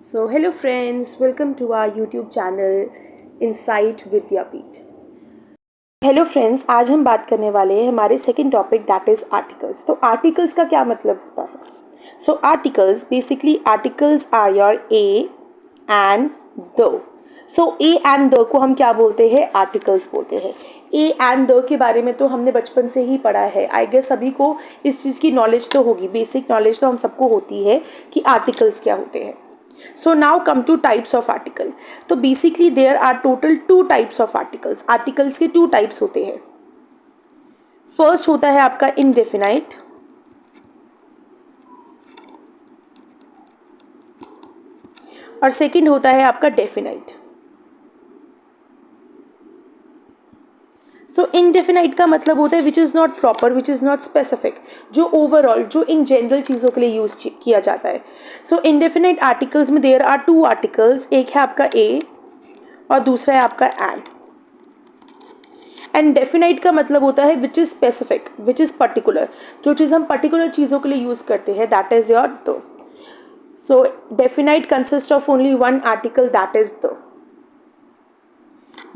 So, hello friends, welcome to our YouTube channel Insight Vidyapeeth. Hello friends, आज हम बात करने वाले हैं हमारे second topic that is articles. तो आर्टिकल्स का क्या मतलब होता है? So articles basically articles are your a and the. So a and the को हम क्या बोलते हैं? आर्टिकल्स बोलते हैं। ए एंड द के बारे में तो हमने बचपन से ही पढ़ा है। आई गेस सभी को इस चीज़ की नॉलेज तो होगी, बेसिक नॉलेज तो हम सबको होती है कि आर्टिकल्स क्या होते हैं। So now come to types of article. तो basically there are total two types of articles. Articles के two types होते हैं. First होता है आपका indefinite और second होता है आपका definite. सो इनडेफिनाइट का मतलब होता है which is not proper, which is not specific, जो ओवरऑल जो इन जनरल चीज़ों के लिए यूज़ किया जाता है। सो इनडेफिनाइट आर्टिकल्स में देयर आर टू आर्टिकल्स, एक है आपका ए और दूसरा है आपका एंड डेफिनाइट का मतलब होता है which is specific, which is particular, जो चीज़ हम पर्टिकुलर चीज़ों के लिए यूज़ करते हैं that is your the. So definite consist of only one article that is the.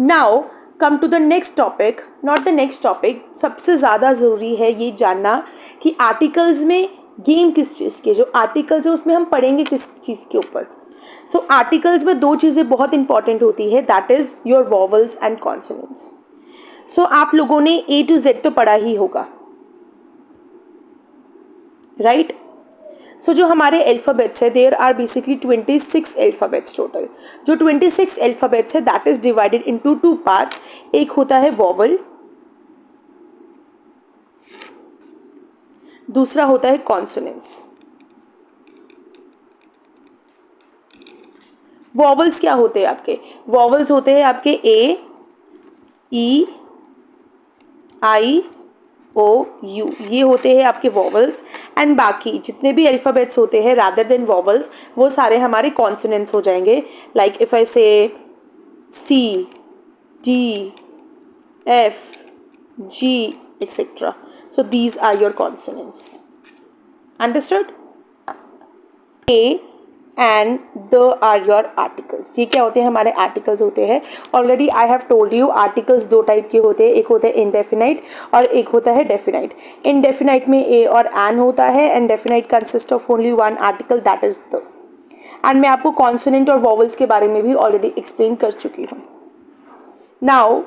Now come to the next topic, not the next topic, सबसे ज़्यादा ज़रूरी है ये जानना कि आर्टिकल्स में गेम किस चीज़ के, जो आर्टिकल्स है उसमें हम पढ़ेंगे किस चीज़ के ऊपर। सो आर्टिकल्स में दो चीज़ें बहुत इंपॉर्टेंट होती है that is your vowels and consonants. So आप लोगों ने ए टू जेड तो पढ़ा ही होगा, राइट? सो जो हमारे अल्फ़ाबेट्स है there are basically 26 alphabets total. जो 26 अल्फ़ाबेट्स है that is divided into two parts. एक होता है वॉवल, दूसरा होता है कॉन्सोनेंट्स। वॉवल्स क्या होते हैं आपके? वॉवल्स होते हैं आपके ए, ई, आई, ओ, यू, ये होते हैं आपके वॉवल्स। एंड बाकी जितने भी अल्फ़ाबेट्स होते हैं रादर देन वॉवल्स वो सारे हमारे कॉन्सोनेंट्स हो जाएंगे। Like if I say C, D, F, G, etc. So these are your consonants. Understood? A and the are your articles. ये क्या होते हैं? हमारे आर्टिकल्स होते हैं। Already I have told you articles दो टाइप के होते हैं, एक होता है इनडेफिनाइट और एक होता है डेफिनाइट। इनडेफिनाइट में ए और एन होता है and definite consist of only one article that is the. And मैं आपको कॉन्सोनेंट और वॉवल्स के बारे में भी ऑलरेडी एक्सप्लेन कर चुकी हूँ। Now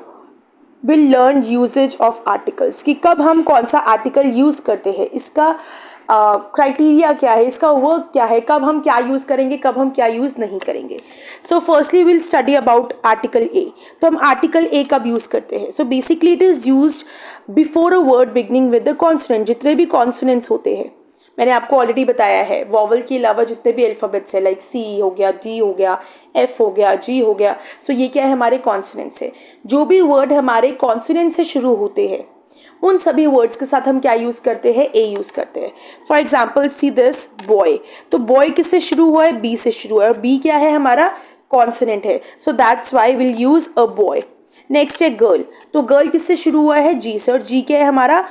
will learn usages of articles, कि कब हम कौन सा आर्टिकल यूज़ करते हैं, इसका क्राइटेरिया क्या है, इसका वर्क क्या है, कब हम क्या यूज़ करेंगे, कब हम क्या यूज़ नहीं करेंगे। So firstly will study about article a. तो हम आर्टिकल ए कब यूज़ करते हैं? So basically it is used before a word beginning with the consonant. जितने भी कॉन्सोनेंट्स होते हैं मैंने आपको ऑलरेडी बताया है, वॉवल के अलावा जितने भी अल्फ़ाबेट्स है लाइक सी हो गया, डी हो गया, एफ हो गया, जी हो गया, सो ये क्या है? हमारे कॉन्सोनेंट्स है। जो भी वर्ड हमारे कॉन्सोनेंट से शुरू होते हैं उन सभी वर्ड्स के साथ हम क्या यूज़ करते हैं? ए यूज़ करते हैं। For example see this boy, तो बॉय किससे शुरू हुआ है? बी से शुरू हुआ है और बी क्या है? हमारा कॉन्सोनेंट है। So that's why will use a boy. Next है गर्ल, तो गर्ल किससे शुरू हुआ है? जी से, और जी क्या है? हमारा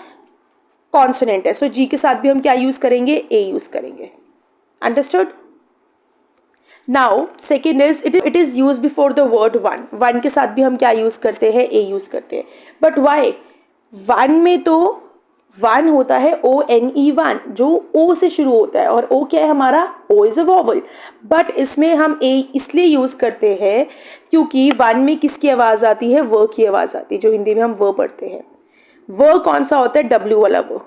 कॉन्सोनेंट है। सो जी के साथ भी हम क्या यूज़ करेंगे? ए यूज़ करेंगे। Understood? Now second is it is use before the word one. One के साथ भी हम क्या यूज़ करते हैं? ए यूज़ करते हैं। But why? वन में तो वन होता है ओ एन ई वन, जो ओ से शुरू होता है और ओ क्या है? हमारा O is a vowel. But इसमें हम ए इसलिए यूज़ करते हैं क्योंकि वन में किसकी आवाज़ आती है? व की आवाज़ आती है, जो हिंदी में हम व पढ़ते हैं। व कौन सा होता है? डब्ल्यू वाला व,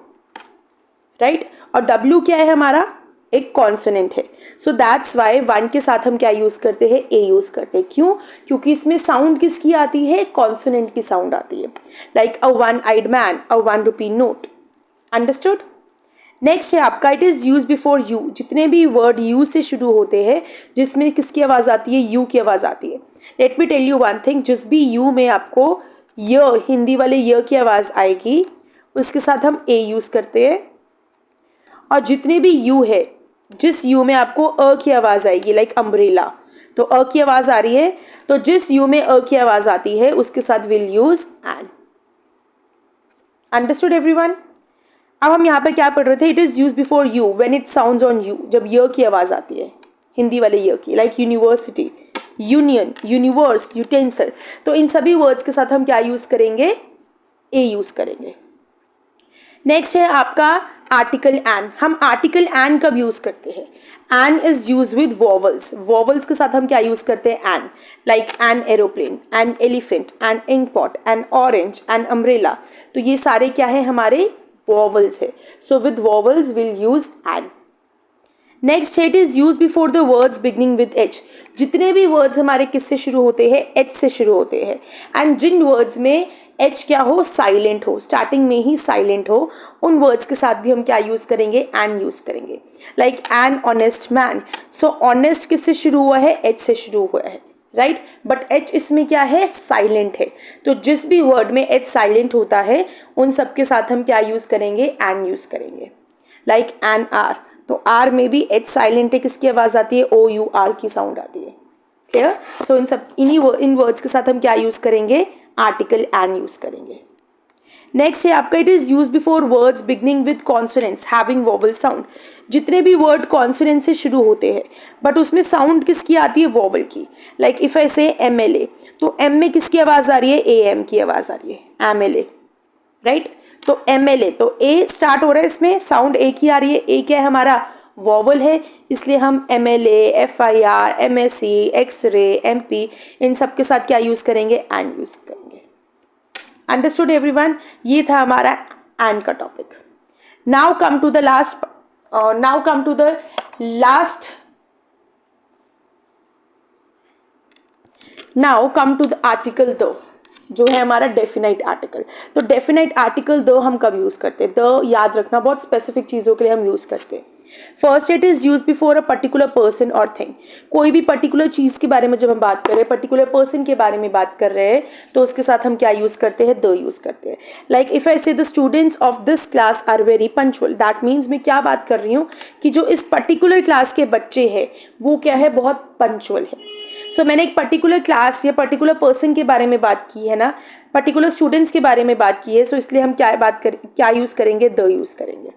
राइट? और डब्ल्यू क्या है? हमारा एक कॉन्सोनेंट है। सो दैट्स वाई वन के साथ हम क्या यूज़ करते हैं? ए यूज़ करते हैं। क्यों? क्योंकि इसमें साउंड किसकी आती है? कॉन्सोनेंट की साउंड आती है। Like a one eyed man, a 1 rupee note. Understood? Next है आपका it is use before U. जितने भी वर्ड यू से शुरू होते हैं जिसमें किसकी आवाज़ आती है? यू की आवाज़ आती है। Let me tell you one thing, जिस भी यू में आपको य, हिंदी वाले य की आवाज़ आएगी उसके साथ हम ए यूज़ करते हैं। और जितने भी यू है, जिस यू में आपको अ की आवाज़ आएगी लाइक अम्ब्रेला, तो अ की आवाज़ आ रही है, तो जिस यू में अ की आवाज़ आती है उसके साथ will use an. Understood everyone? अब हम यहाँ पर क्या पढ़ रहे थे? It is use before you when it sounds on you, जब य की आवाज़ आती है हिंदी वाले य की, like university, union, universe, utensil. तो इन सभी वर्ड्स के साथ हम क्या यूज़ करेंगे, ए यूज़ करेंगे। नेक्स्ट है आपका आर्टिकल एन। हम आर्टिकल एन कब यूज़ करते हैं, an is use with vowels. Vowels के साथ हम क्या यूज़ करते हैं, an, like an aeroplane, an elephant, an ink pot, an orange, an umbrella. तो ये सारे क्या है, हमारे वॉवल्स है। So with vowels will use an. Next it is use before the words beginning with H. जितने भी वर्ड्स हमारे किससे शुरू होते हैं, एच से शुरू होते हैं। एंड जिन वर्ड्स में एच क्या हो, साइलेंट हो, स्टार्टिंग में ही साइलेंट हो, उन वर्ड्स के साथ भी हम क्या यूज करेंगे, एन यूज करेंगे। Like an honest man. So honest किससे शुरू हुआ है, एच से शुरू हुआ है, राइट। बट एच इसमें क्या है, साइलेंट है। तो जिस भी वर्ड में एच साइलेंट होता है उन सब के साथ हम क्या यूज करेंगे, एन यूज करेंगे। लाइक एन आर, तो आर में भी एच साइलेंट है, किसकी आवाज आती है, ओ यू आर की साउंड आती है। क्लियर। सो इन वर्ड्स के साथ हम क्या यूज करेंगे, आर्टिकल एन यूज करेंगे। नेक्स्ट है आपका it is use before words beginning with consonants having vowel sound. जितने भी वर्ड कॉन्सोनेंट से शुरू होते हैं बट उसमें साउंड किसकी आती है, वॉवल की। लाइक इफ आई से एम एल ए, तो एम में किसकी आवाज आ रही है, ए एम की आवाज आ रही है, एम एल ए, राइट। तो एम एल ए, तो ए स्टार्ट हो रहा है, इसमें साउंड ए की आ रही है। ए क्या है, हमारा वॉवल है, इसलिए हम M L A, F I R, M S C, X ray, M P, इन सब के साथ क्या यूज करेंगे, एंड यूज करेंगे। अंडरस्टूड एवरीवन, ये था हमारा एंड का topic. Now come to the last article the, जो है हमारा डेफिनाइट आर्टिकल। तो डेफिनाइट आर्टिकल द हम कब यूज करते हैं, द याद रखना, बहुत स्पेसिफिक चीजों के लिए हम यूज करते हैं। First it is use before a particular person और थिंग। कोई भी पर्टिकुलर चीज के बारे में जब हम बात कर रहे हैं, पर्टिकुलर पर्सन के बारे में बात कर रहे हैं, तो उसके साथ हम क्या यूज करते हैं, द यूज करते हैं। Like if I say the students of this class are very punctual, that means मैं क्या बात कर रही हूँ कि जो इस पर्टिकुलर क्लास के बच्चे हैं वो क्या है, बहुत पंचुअल है। सो मैंने एक पर्टिकुलर क्लास या पर्टिकुलर पर्सन के बारे में बात की है ना, पर्टिकुलर स्टूडेंट्स के बारे में बात की है, सो इसलिए हम क्या यूज करेंगे, द यूज करेंगे।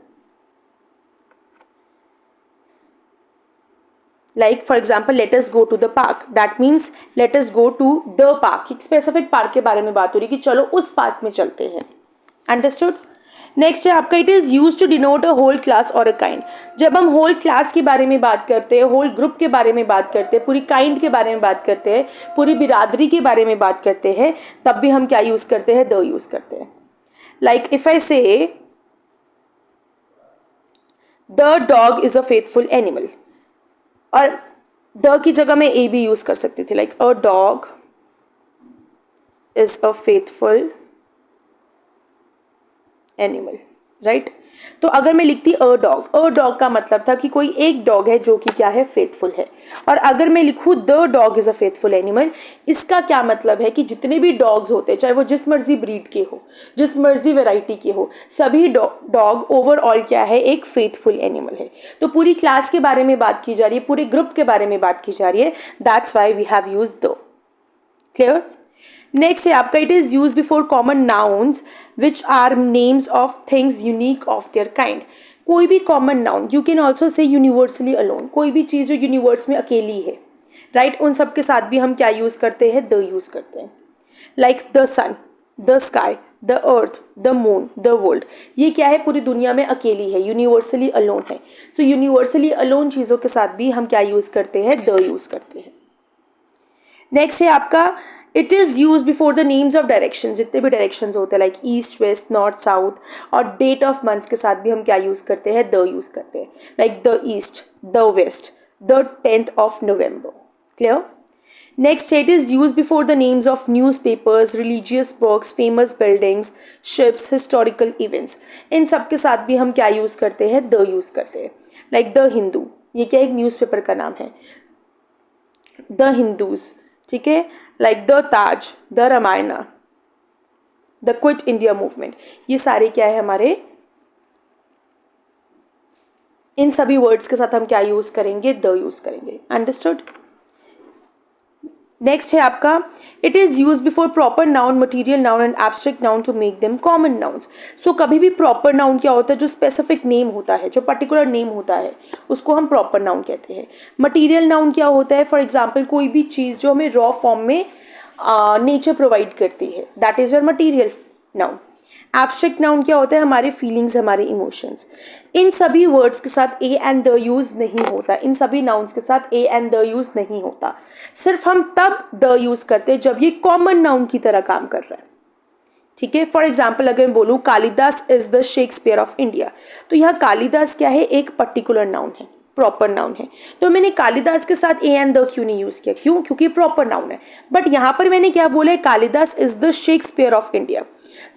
Like for example let us go to the park, that means let us go to the park. एक स्पेसिफिक पार्क के बारे में बात हो रही है कि चलो उस पार्क में चलते हैं। अंडरस्टूड। नेक्स्ट है आपका it is use to denote a whole class और अ काइंड। जब हम होल क्लास के बारे में बात करते हैं, होल ग्रुप के बारे में बात करते हैं, पूरी काइंड के बारे में बात करते हैं, पूरी बिरादरी के बारे में बात करते हैं, तब भी हम क्या यूज करते हैं, द यूज करते हैं। Like if I say the dog is a faithful animal, और द की जगह मैं ए भी यूज कर सकती थी, like a dog is a faithful animal, right. तो अगर मैं लिखती अ डॉग का मतलब था कि कोई एक डॉग है जो कि क्या है, फेथफुल है। और अगर मैं लिखूँ the dog is a faithful animal, इसका क्या मतलब है कि जितने भी डॉग्स होते हैं, चाहे वो जिस मर्जी ब्रीड के हो, जिस मर्जी वेराइटी के हो, सभी डॉग ओवरऑल क्या है, एक फेथफुल एनिमल है। तो पूरी क्लास के बारे में बात की जा रही है, पूरे ग्रुप के बारे में बात की जा रही है, that's why we have use the. Clear. Next है आपका it is use before common nouns which are names of things unique of their kind. कोई भी common noun, you can also say universally alone, कोई भी चीज़ जो universe में अकेली है, राइट, उन सब के साथ भी हम क्या यूज़ करते हैं, द यूज़ करते हैं। Like the sun, the sky, the earth, the moon, the world, ये क्या है, पूरी दुनिया में अकेली है, यूनिवर्सली अलोन है। सो यूनिवर्सली अलोन चीज़ों के साथ भी हम क्या यूज़ करते हैं, द यूज़ करते हैं। नेक्स्ट है आपका it is use before the names of direction. जितने भी डायरेक्शंस होते हैं like east, west, north, south, और डेट ऑफ मंथ्स के साथ भी हम क्या यूज़ करते हैं, द यूज़ करते हैं। Like the east, the west, the 10th of November। Clear. Next it is use before the names of newspapers, religious books, famous buildings, ships, historical events, इन सब के साथ भी हम क्या यूज़ करते हैं, द यूज़ करते हैं। लाइक द हिंदू, ये क्या एक न्यूज़पेपर का नाम है, द हिंदूज, ठीक है। Like the Taj, the Ramayana, the quit India movement, ये सारे क्या है हमारे, इन सभी वर्ड्स के साथ हम क्या यूज करेंगे, द यूज करेंगे। अंडरस्टूड। नेक्स्ट है आपका it is use before proper noun, material noun and abstract noun to make them common nouns. So कभी भी प्रॉपर नाउन क्या होता है, जो स्पेसिफिक नेम होता है, जो पर्टिकुलर नेम होता है, उसको हम प्रॉपर नाउन कहते हैं। मटीरियल नाउन क्या होता है, फॉर एग्जाम्पल कोई भी चीज़ जो हमें रॉ फॉर्म में नेचर प्रोवाइड करती है, that is your material noun. Abstract noun क्या होता है, हमारे फीलिंग्स, हमारे इमोशंस। इन सभी वर्ड्स के साथ ए एंड द यूज़ नहीं होता, इन सभी नाउन्स के साथ ए एंड द यूज़ नहीं होता। सिर्फ हम तब द यूज़ करते हैं जब ये कॉमन नाउन की तरह काम कर रहा है। ठीक है, फॉर एग्जाम्पल अगर मैं बोलूँ Kalidas is the Shakespeare of India, तो यहाँ कालिदास क्या है, एक पर्टिकुलर नाउन है, प्रॉपर नाउन है। तो मैंने कालिदास के साथ ए एंड द क्यों नहीं यूज़ किया, क्यों, क्योंकि प्रॉपर नाउन है। बट यहाँ पर मैंने क्या बोला है, Kalidas is the Shakespeare of India.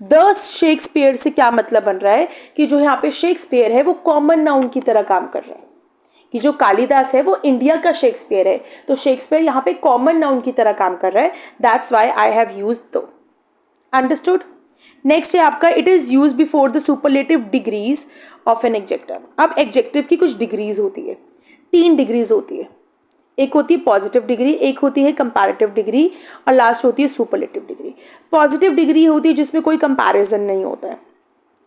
The Shakespeare से क्या मतलब बन रहा है कि जो यहाँ पे शेक्सपियर है वो कॉमन नाउन की तरह काम कर रहा है, कि जो कालिदास है वो इंडिया का शेक्सपियर है, तो शेक्सपियर यहाँ पे कॉमन नाउन की तरह काम कर रहा है। That's Y I have used the. Understood. Next है आपका it is use before the superlative degrees of an adjective. अब एडजेक्टिव की कुछ डिग्रीज होती है, 3 डिग्रीज होती है। एक होती है पॉजिटिव डिग्री, एक होती है कंपैरेटिव डिग्री, और लास्ट होती है सुपरलेटिव डिग्री। पॉजिटिव डिग्री होती है जिसमें कोई कंपैरिजन नहीं होता है।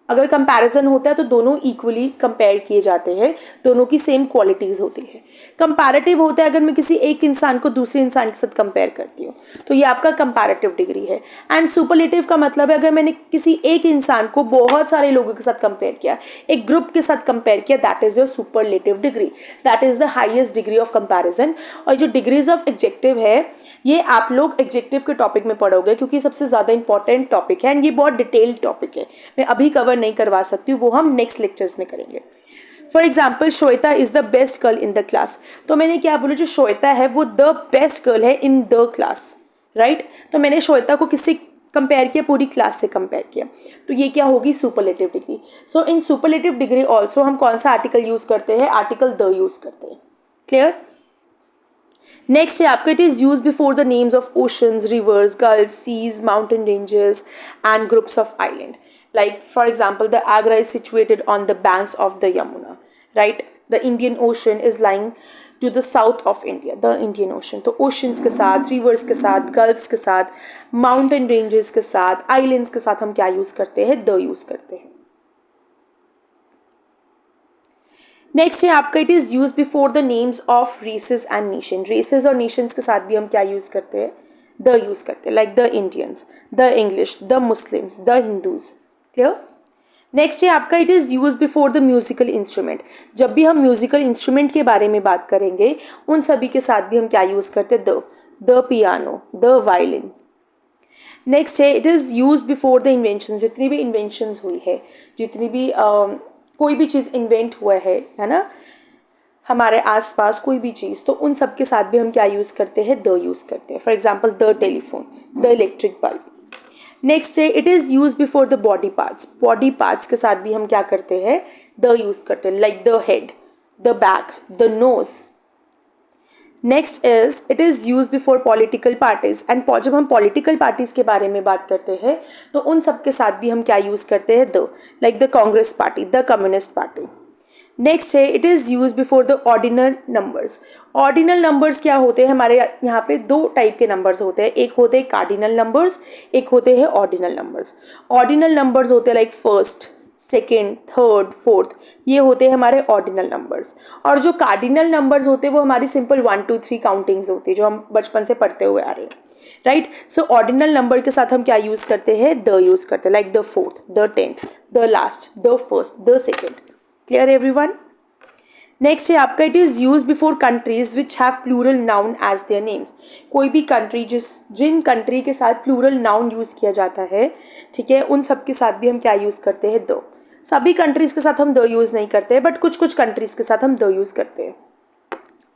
अगर कंपैरिजन होता है तो दोनों इक्वली कंपेयर किए जाते हैं, दोनों की सेम क्वालिटीज़ होती है। कंपैरेटिव होता है अगर मैं किसी एक इंसान को दूसरे इंसान के साथ कंपेयर करती हूँ, तो ये आपका कंपैरेटिव डिग्री है। एंड सुपरलेटिव का मतलब है अगर मैंने किसी एक इंसान को बहुत सारे लोगों के साथ कंपेयर किया, एक ग्रुप के साथ कंपेयर किया, that is your superlative degree, that is the highest degree of comparison. और जो डिग्रीज ऑफ एडजेक्टिव है ये आप लोग एडजेक्टिव के टॉपिक में पढ़ोगे, क्योंकि सबसे ज़्यादा इंपॉर्टेंट टॉपिक है एंड ये बहुत डिटेल्ड टॉपिक है, मैं अभी कवर नहीं करवा सकती हूँ, वो हम नेक्स्ट लेक्चर्स में करेंगे। For example Shweta is the best girl in the class, तो मैंने क्या बोला, जो श्वेता है वो द बेस्ट गर्ल है इन द क्लास, राइट। तो मैंने श्वेता को किससे कंपेयर किया, पूरी क्लास से कंपेयर किया, तो ये क्या होगी, सुपरलेटिव डिग्री। सो इन सुपरलेटिव डिग्री ऑल्सो हम कौन सा आर्टिकल यूज़ करते हैं, आर्टिकल द यूज़ करते हैं। क्लियर। नेक्स्ट है आपका it is use before the names of oceans, rivers, gulf, seas, mountain ranges and groups of island. Like for example, the Agra is situated on the banks of the Yamuna, right? The Indian Ocean is lying to the south of India, the Indian Ocean. तो oceans के साथ, rivers के साथ, gulfs के साथ, mountain ranges के साथ, islands के साथ हम क्या use करते हैं, the use करते हैं। नेक्स्ट है आपका it is use before the names of races and nation. Races और नेशंस के साथ भी हम क्या यूज़ करते हैं, द यूज़ करते हैं, like the Indians, the English, the Muslims, the Hindus. Clear. Next है आपका it is use before the musical instrument. जब भी हम म्यूजिकल इंस्ट्रूमेंट के बारे में बात करेंगे उन सभी के साथ भी हम क्या यूज़ करते हैं, the piano, the violin. Next है it is use before the invention. जितनी भी इन्वेंशंस हुई है, जितनी भी कोई भी चीज़ इन्वेंट हुआ है ना, हमारे आसपास कोई भी चीज़, तो उन सब के साथ भी हम क्या यूज़ करते हैं, द यूज़ करते हैं। For example the telephone, the electric bulb. Next है it is use before the body parts. Body parts के साथ भी हम क्या करते हैं, द यूज़ करते हैं, like the head, the back, the nose. Next is it is use before political parties and जब हम पॉलिटिकल पार्टीज़ के बारे में बात करते हैं तो उन सब के साथ भी हम क्या यूज़ करते हैं, the, like the Congress party, the communist party. Next है it is use before the ordinal numbers. Ordinal numbers क्या होते हैं, हमारे यहाँ पे 2 टाइप के नंबर्स होते हैं, एक होते हैं कार्डिनल नंबर्स, एक होते हैं ऑर्डिनल नंबर्स। ऑर्डिनल नंबर्स होते हैं like first, second, third, fourth, ये होते हैं हमारे ऑर्डिनल नंबर्स। और जो कार्डिनल नंबर्स होते हैं वो हमारी सिंपल 1 2 3 काउंटिंग्स होती है, जो हम बचपन से पढ़ते हुए आ रहे हैं, राइट। सो ऑर्डिनल नंबर के साथ हम क्या यूज़ करते हैं, द यूज़ करते हैं, like the fourth, the 10th, the last, the first, the second. Clear everyone. Next है आपका it is use before countries which have plural noun as their names. कोई भी कंट्री जिन कंट्री के साथ प्लूरल नाउन यूज़ किया जाता है, ठीक है, उन सब के साथ भी हम क्या यूज़ करते हैं, द। सभी कंट्रीज़ के साथ हम द यूज़ नहीं करते, बट कुछ कुछ कंट्रीज़ के साथ हम द यूज़ करते हैं,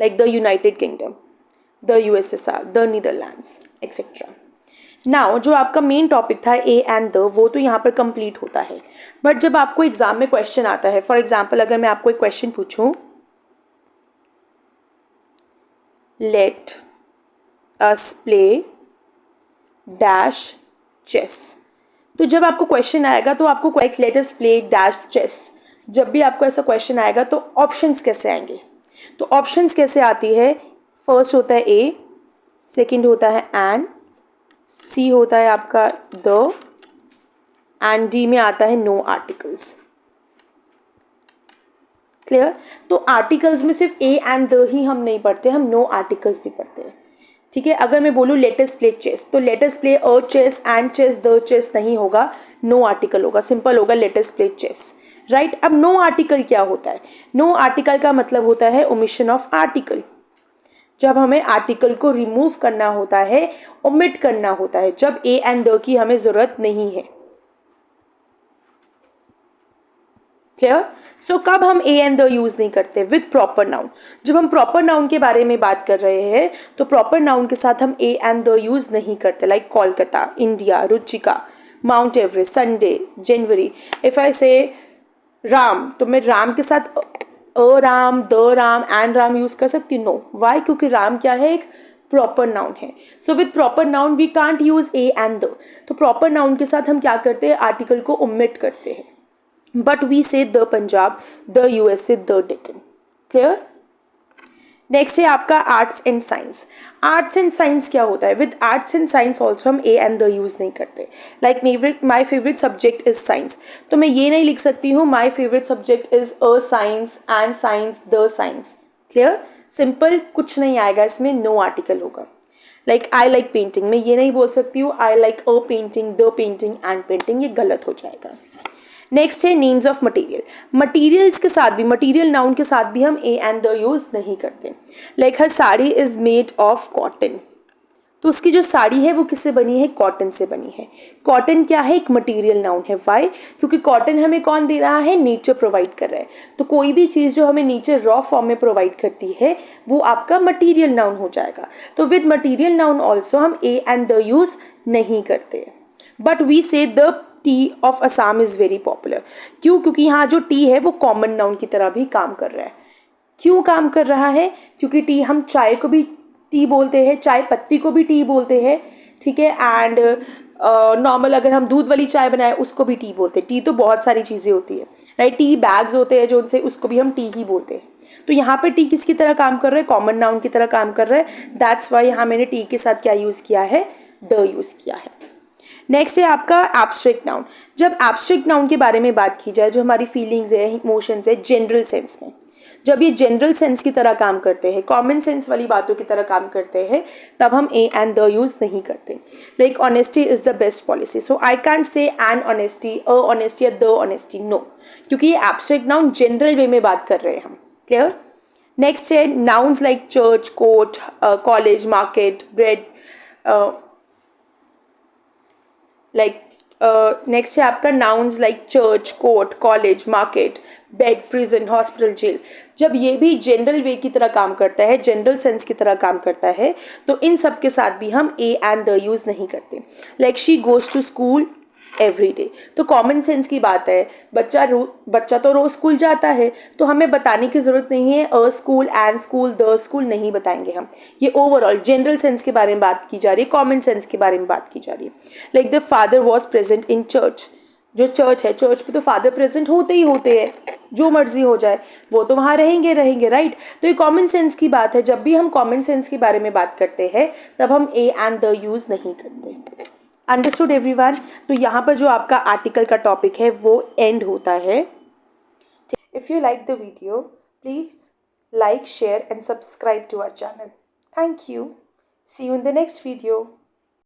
like the United kingdom, the USSR, the Netherlands etcetera. Now जो आपका मेन टॉपिक था ए एंड द, वो तो यहाँ पर कंप्लीट होता है। बट जब आपको एग्जाम में क्वेश्चन आता है, फॉर एग्जाम्पल अगर मैं आपको एक क्वेश्चन पूछूं, let us play dash chess, तो जब आपको क्वेश्चन आएगा तो आपको let us play dash chess, जब भी आपको ऐसा क्वेश्चन आएगा तो ऑप्शंस कैसे आएंगे, तो ऑप्शंस कैसे आती है, फर्स्ट होता है ए, सेकंड होता है एन, सी होता है आपका द, एंड डी में आता है नो आर्टिकल्स। क्लियर? तो आर्टिकल्स में सिर्फ ए एंड द ही हम नहीं पढ़ते, हम नो आर्टिकल्स भी पढ़ते हैं। ठीक है, अगर मैं बोलूँ लेट अस प्ले चेस, तो let us play a chess and chess the chess नहीं होगा, नो आर्टिकल होगा, सिंपल होगा let us play chess. Right? अब नो आर्टिकल क्या होता है? नो आर्टिकल का मतलब होता है ओमिशन ऑफ आर्टिकल। जब हमें आर्टिकल को रिमूव करना होता है, ओमिट करना होता है, जब ए एंड द की हमें जरूरत नहीं है। क्लियर? सो कब हम ए एंड द यूज नहीं करते? With proper noun. जब हम प्रॉपर नाउन के बारे में बात कर रहे हैं तो प्रॉपर नाउन के साथ हम ए एंड द यूज नहीं करते, like Kolkata, India, Ruchika, Mount Everest, Sunday, January. If I say Ram, तो मैं राम के साथ a Ram, the Ram, and Ram use कर सकती हूँ? नो। वाई? क्योंकि राम क्या है? एक प्रॉपर नाउन है। So with proper noun we can't use a and the. तो प्रॉपर नाउन के साथ हम क्या करते हैं? आर्टिकल को ओमिट करते हैं। But we say the Punjab, the USA, the Deccan. Clear? Next है आपका arts and science. Arts and science क्या होता है? With arts and science also हम ए एंड द यूज़ नहीं करते। Like my favourite subject is science, तो मैं ये नहीं लिख सकती हूँ my favourite subject is a science and science the science. Clear? Simple, कुछ नहीं आएगा इसमें, नो आर्टिकल होगा। लाइक आई लाइक पेंटिंग, मैं ये नहीं बोल सकती हूँ I like a painting, the painting, and painting, ये गलत हो जाएगा। नेक्स्ट है नेम्स ऑफ मटेरियल। मटेरियल्स के साथ भी, मटेरियल नाउन के साथ भी हम ए एंड द यूज नहीं करते। Like her sari is made of cotton, तो उसकी जो साड़ी है वो किससे बनी है? कॉटन से बनी है। कॉटन क्या है? एक मटेरियल नाउन है। वाई? क्योंकि कॉटन हमें कौन दे रहा है? नेचर प्रोवाइड कर रहा है। तो कोई भी चीज़ जो हमें नेचर रॉ फॉर्म में प्रोवाइड करती है वो आपका मटीरियल नाउन हो जाएगा। तो विद मटीरियल नाउन ऑल्सो हम ए एंड द यूज नहीं करते। बट वी से the T of Assam is very popular. क्यों? क्योंकि यहाँ जो टी है वो कॉमन नाउन की तरह भी काम कर रहा है। क्यों काम कर रहा है? क्योंकि टी, हम चाय को भी टी बोलते हैं, चाय पत्ती को भी टी बोलते हैं। ठीक है? एंड नॉर्मल अगर हम दूध वाली चाय बनाए उसको भी टी बोलते हैं। टी तो बहुत सारी चीज़ें होती है, राइट? टी बैग्स होते हैं जो उनसे, उसको भी हम टी ही बोलते हैं। तो यहाँ पे टी किसकी तरह काम कर रहा है? कॉमन नाउन की तरह काम कर रहा है। दैट्स वाई यहाँ मैंने टी के साथ क्या यूज़ किया है? द यूज़ किया है। नेक्स्ट है आपका एब्स्ट्रैक्ट नाउन। जब एब्स्ट्रैक्ट नाउन के बारे में बात की जाए, जो हमारी फीलिंग्स है, इमोशंस है, जनरल सेंस में, जब ये जनरल सेंस की तरह काम करते हैं, कॉमन सेंस वाली बातों की तरह काम करते हैं, तब हम ए एंड द यूज नहीं करते। Like honesty is the best policy, so I can't say an honesty, a honesty या द ऑनेस्टी, नो, क्योंकि ये एब्स्ट्रैक्ट नाउन जनरल वे में बात कर रहे हैं हम। क्लियर? नेक्स्ट है nouns like church, court, college, market, bread, next है आपका nouns like church, court, college, market, bed, prison, hospital, jail. जब ये भी जनरल वे की तरह काम करता है, जनरल सेंस की तरह काम करता है, तो इन सब के साथ भी हम ए एंड द यूज़ नहीं करते। Like she goes to school every day, तो कॉमन सेंस की बात है, बच्चा तो रोज स्कूल जाता है, तो हमें बताने की ज़रूरत नहीं है अ school, and school, the school नहीं बताएंगे हम। ये ओवरऑल जनरल सेंस के बारे में बात की जा रही है, कॉमन सेंस के बारे में बात की जा रही है। Like the father was present in church, जो चर्च है, चर्च पे तो फादर प्रेजेंट होते ही होते हैं, जो मर्जी हो जाए वो तो वहाँ रहेंगे राइट? तो ये कॉमन सेंस की बात है। जब भी हम कॉमन सेंस के बारे में बात करते हैं तब हम ए एंड द यूज़ नहीं करते। Understood everyone? तो यहाँ पर जो आपका आर्टिकल का टॉपिक है वो एंड होता है। If you like the video, please like, share and subscribe to our channel. Thank you. See you in the next video.